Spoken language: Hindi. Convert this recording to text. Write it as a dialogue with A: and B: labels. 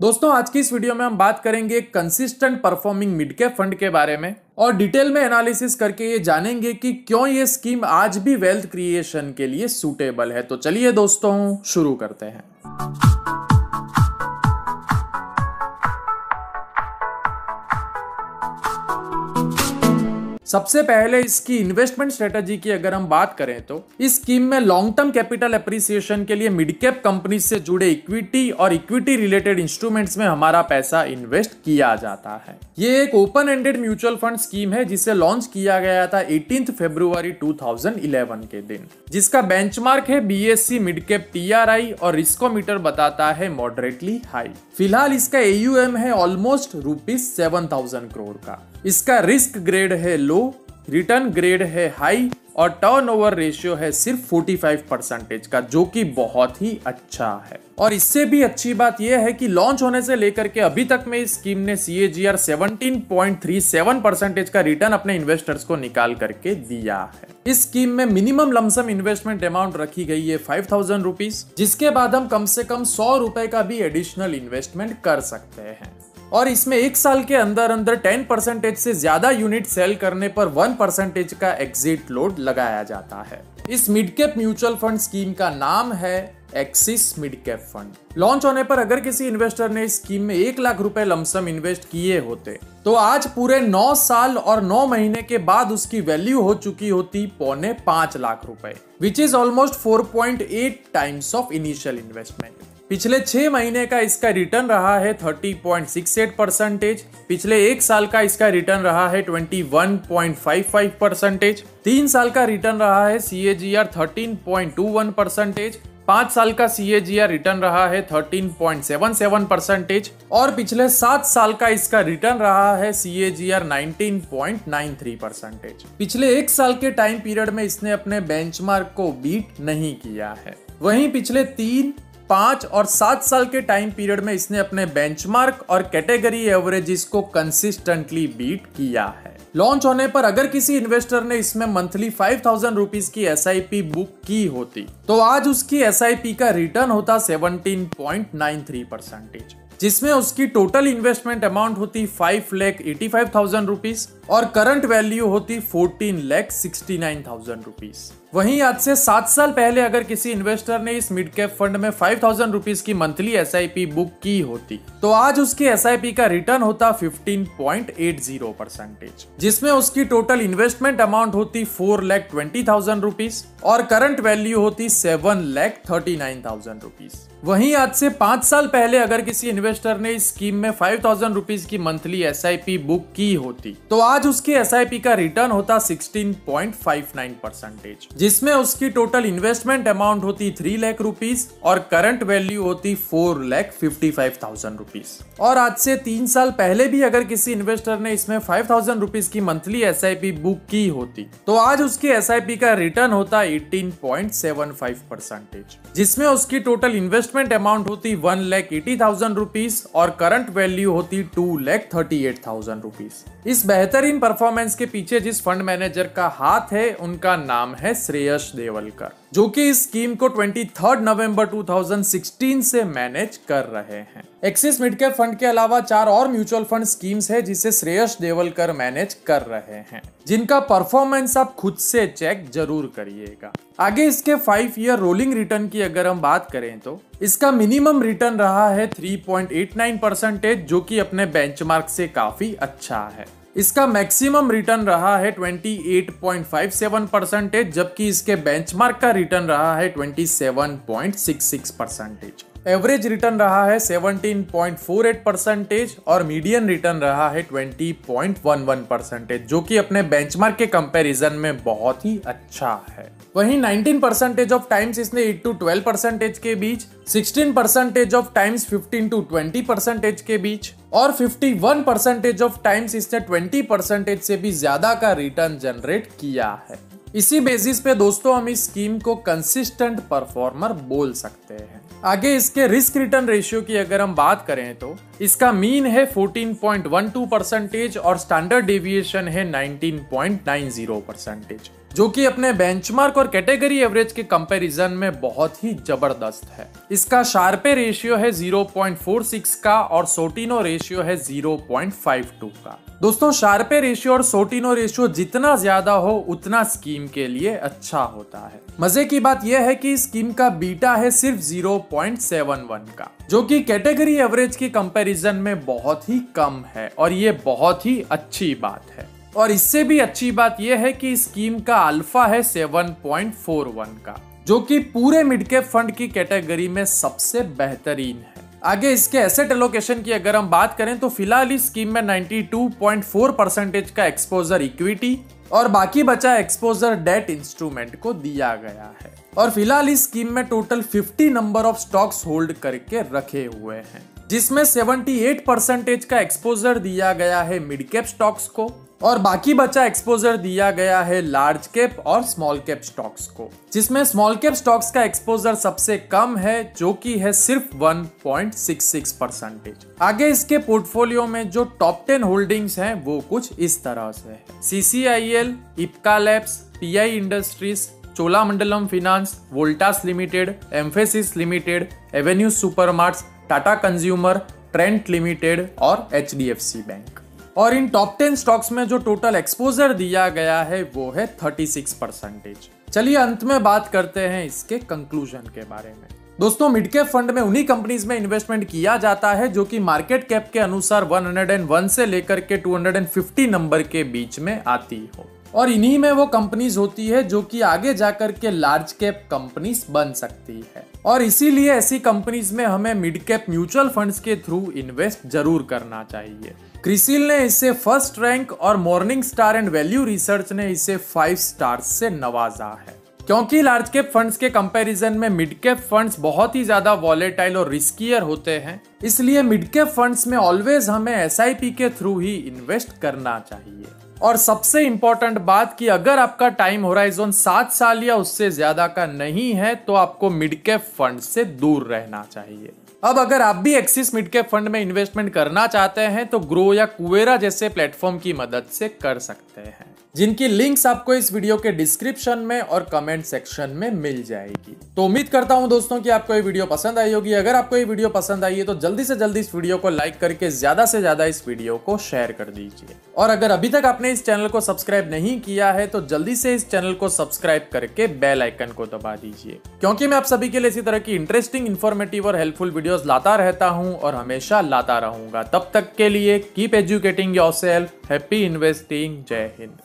A: दोस्तों आज की इस वीडियो में हम बात करेंगे consistent performing mid cap fund के बारे में और डिटेल में एनालिसिस करके ये जानेंगे कि क्यों ये स्कीम आज भी वेल्थ क्रिएशन के लिए सूटेबल है। तो चलिए दोस्तों शुरू करते हैं। सबसे पहले इसकी इन्वेस्टमेंट स्ट्रेटजी की अगर हम बात करें तो इस स्कीम में लॉन्ग टर्म कैपिटल एप्रिसिएशन के लिए मिड कैप कंपनी से जुड़े इक्विटी और इक्विटी रिलेटेड इंस्ट्रूमेंट्स में हमारा पैसा इन्वेस्ट किया जाता है। ये एक open ended mutual fund scheme है जिसे लॉन्च किया गया था 18 फरवरी 2011 के दिन, जिसका बेंचमार्क है BSE मिड कैप TRI और रिस्कोमीटर बताता है मॉडरेटली हाई। फिलहाल इसका AUM है ऑलमोस्ट ₹7,000 करोड़ का। इसका रिस्क ग्रेड है लो, रिटर्न ग्रेड है हाई और टर्नओवर रेशियो है सिर्फ 45% का, जो कि बहुत ही अच्छा है। और इससे भी अच्छी बात यह है कि लॉन्च होने से लेकर के अभी तक में इस स्कीम ने CAGR 17.37% का रिटर्न अपने इन्वेस्टर्स को निकाल करके दिया है। इस स्कीम में मिनिमम लमसम इन्वेस्टमेंट अमाउंट रखी गई है 5,000 रुपीज, जिसके बाद हम कम से कम 100 रुपए का भी एडिशनल इन्वेस्टमेंट कर सकते हैं। और इसमें एक साल के अंदर 10% से ज्यादा यूनिट सेल करने पर 1% का एग्जिट लोड लगाया जाता है। इस mid cap mutual fund scheme का नाम है axis mid cap fund. Launch होने पर अगर किसी इन्वेस्टर ने इस स्कीम में 1 लाख रुपए लमसम इन्वेस्ट किए होते तो आज पूरे 9 साल और 9 महीने के बाद उसकी वैल्यू हो चुकी होती 4.25 लाख रुपए, which is almost 4.8 times of initial investment. पिछले 6 महीने का इसका रिटर्न रहा है 30.68%, पिछले 1 साल का इसका रिटर्न रहा है 21.55%, 3 साल का रिटर्न रहा है CAGR 13.21%, 5 साल का CAGR रिटर्न रहा है 13.77% और पिछले 7 साल का इसका रिटर्न रहा है CAGR 19.93%। पिछले 1 साल के टाइम पीरियड में इसने अपने बेंचमार्क को बीट नहीं किया है। वहीं पिछले 3, 5 और 7 साल के टाइम पीरियड में इसने अपने बेंचमार्क और कैटेगरी एवरेजेस को कंसिस्टेंटली बीट किया है। लॉन्च होने पर अगर किसी इन्वेस्टर ने इसमें मंथली 5,000 रुपीज की SIP बुक की होती तो आज उसकी SIP का रिटर्न होता 17.93%, जिसमें उसकी टोटल इन्वेस्टमेंट अमाउंट होती 5,85,000 रुपीज और करंट वैल्यू होती 14,69,000 रुपीज। वहीं आज से 7 साल पहले अगर किसी इन्वेस्टर ने इस मिड कैप फंड में 5,000 रुपीज की मंथली SIP बुक की होती तो आज उसकी SIP का रिटर्न होता 15.80%, जिसमें उसकी टोटल इन्वेस्टमेंट अमाउंट होती 4,20,000 रुपीज और करंट वैल्यू होती 7,39,000 रुपीज। वहीं आज से 5 साल पहले अगर किसी इन्वेस्टर ने इस स्कीम में 5,000 रुपीज की मंथली SIP बुक की होती तो आज उसकी SIP का रिटर्न होता 16.59%, जिसमें उसकी टोटल इन्वेस्टमेंट अमाउंट होती 3 लाख रुपीज और करंट वैल्यू होती 4,55,000 रुपीज। और आज से 3 साल पहले भी अगर किसी इन्वेस्टर ने इसमें 5,000 रुपीज की मंथली SIP बुक की होती तो आज उसकी SIP का रिटर्न होता 18.75%, जिसमें उसकी टोटल इन्वेस्टमेंट अमाउंट होती 1,80,000 रुपीज और करंट वैल्यू होती 2,38,000 रुपीज। इस बेहतरीन परफॉर्मेंस के पीछे जिस फंड मैनेजर का हाथ है उनका नाम है श्रेयस देवलकर, जो कि इस स्कीम को 23 नवंबर 2016 से मैनेज कर रहे हैं। एक्सिस मिड कैप फंड के अलावा 4 और म्यूचुअल फंड स्कीम्स है जिसे श्रेयस देवलकर मैनेज कर रहे हैं, जिनका परफॉर्मेंस आप खुद से चेक जरूर करिएगा। आगे इसके 5 ईयर रोलिंग रिटर्न की अगर हम बात करें तो इसका मिनिमम रिटर्न रहा है 3.89%, जो कि अपने बेंचमार्क से काफी अच्छा है। इसका मैक्सिमम रिटर्न रहा है 28.57%, जबकि इसके बेंचमार्क का रिटर्न रहा है 27.66%। एवरेज रिटर्न रहा है 17.48% और मीडियन रिटर्न रहा है 20.11%, जो कि अपने बेंचमार्क के कंपैरिजन में बहुत ही अच्छा है। वहीं 19% ऑफ टाइम्स इसने 8 to 12% के बीच, 16% ऑफ टाइम्स 15 to 20% के बीच और 51% ऑफ टाइम्स इसने 20% से भी ज्यादा का रिटर्न जनरेट किया है। इसी बेसिस पे दोस्तों हम इस स्कीम को कंसिस्टेंट परफॉर्मर बोल सकते हैं। आगे इसके रिस्क रिटर्न रेशियो की अगर हम बात करें तो इसका मीन है 14.12% और स्टैंडर्ड डेविएशन है 19.90%। जो कि अपने बेंचमार्क और कैटेगरी एवरेज के कंपैरिजन में बहुत ही जबरदस्त है। इसका शार्पे रेशियो है 0.46 का और सोटिनो रेशियो है 0.52 का। दोस्तों शार्पे रेशियो और सोटिनो रेशियो जितना ज्यादा हो उतना स्कीम के लिए अच्छा होता है। मजे की बात यह है कि स्कीम का बीटा है सिर्फ 0.71 का, जो कि कैटेगरी एवरेज की कंपैरिजन में बहुत ही कम है और ये बहुत ही अच्छी बात है। और इससे भी अच्छी बात यह है कि स्कीम का अल्फा है 7.41 का, जो कि पूरे मिड कैप फंड की कैटेगरी में सबसे बेहतरीन है। आगे इसके एसेट एलोकेशन की अगर हम बात करें तो फिलहाल इस स्कीम में 92.4% का एक्सपोजर इक्विटी और बाकी बचा एक्सपोजर डेट इंस्ट्रूमेंट को दिया गया है। और फिलहाल इस स्कीम में total 50 number of stocks hold करके रखे हुए हैं, जिसमें 78% का एक्सपोजर दिया गया है मिड कैप स्टॉक्स को और बाकी बचा एक्सपोजर दिया गया है लार्ज कैप और स्मॉल कैप स्टॉक्स को, जिसमें स्मॉल कैप स्टॉक्स का एक्सपोजर सबसे कम है जो कि है सिर्फ 1.66%। आगे इसके पोर्टफोलियो में जो टॉप 10 होल्डिंग्स हैं वो कुछ इस तरह से है। CCIL, Ipca labs, PI industries, Cholamandalam finance, Voltas limited, emphasis limited, Avenue Supermarts, Tata consumer, Trent limited और HDFC बैंक। और इन टॉप 10 स्टॉक्स में जो टोटल एक्सपोजर दिया गया है वो है 36%। चलिए अंत में बात करते हैं इसके कंक्लूजन के बारे में। दोस्तों मिड कैप फंड में उन्हीं कंपनीज में इन्वेस्टमेंट किया जाता है जो कि मार्केट कैप के अनुसार 101 से लेकर के 250 नंबर के बीच में आती हो, और इन्हीं में वो कंपनीज होती है जो कि आगे जाकर के लार्ज कैप कंपनीज बन सकती है। और इसीलिए ऐसी कंपनीज में हमें मिड कैप म्यूचुअल फंड्स के थ्रू इन्वेस्ट जरूर करना चाहिए। क्रिसिल ने इसे फर्स्ट रैंक और morning star and value research ने इसे 5 स्टार्स से नवाजा है, क्योंकि लार्ज कैप फंड्स के कंपैरिजन में मिड कैप फंड्स बहुत ही ज्यादा वॉलेटाइल और रिस्कियर होते हैं। इसलिए मिड कैप फंड्स में ऑलवेज हमें SIP के थ्रू ही इन्वेस्ट करना चाहिए। और सबसे इंपॉर्टेंट बात कि अगर आपका टाइम होराइजन 7 साल या उससे ज्यादा का नहीं है तो आपको मिड कैप फंड से दूर रहना चाहिए। अब अगर आप भी एक्सिस मिड कैप फंड में इन्वेस्टमेंट करना चाहते हैं तो ग्रो या कुवेरा जैसे प्लेटफॉर्म की मदद से कर सकते हैं, जिनकी लिंक्स आपको इस वीडियो के डिस्क्रिप्शन में और कमेंट सेक्शन में मिल जाएगी। तो उम्मीद करता हूं दोस्तों कि आपको ये वीडियो पसंद आई होगी। अगर आपको ये वीडियो पसंद आई है तो जल्दी से जल्दी इस वीडियो को लाइक करके ज्यादा से ज्यादा इस वीडियो को शेयर कर दीजिए। और अगर अभी तक आपने इस चैनल को सब्सक्राइब नहीं किया है तो जल्दी से इस चैनल को सब्सक्राइब करके बेल आइकन को दबा दीजिए, क्योंकि मैं आप सभी के लिए इसी तरह की इंटरेस्टिंग, इन्फॉर्मेटिव और हेल्पफुल वीडियोस लाता रहता हूं और हमेशा लाता रहूंगा। तब तक के लिए keep educating yourself. Happy investing. जय हिंद।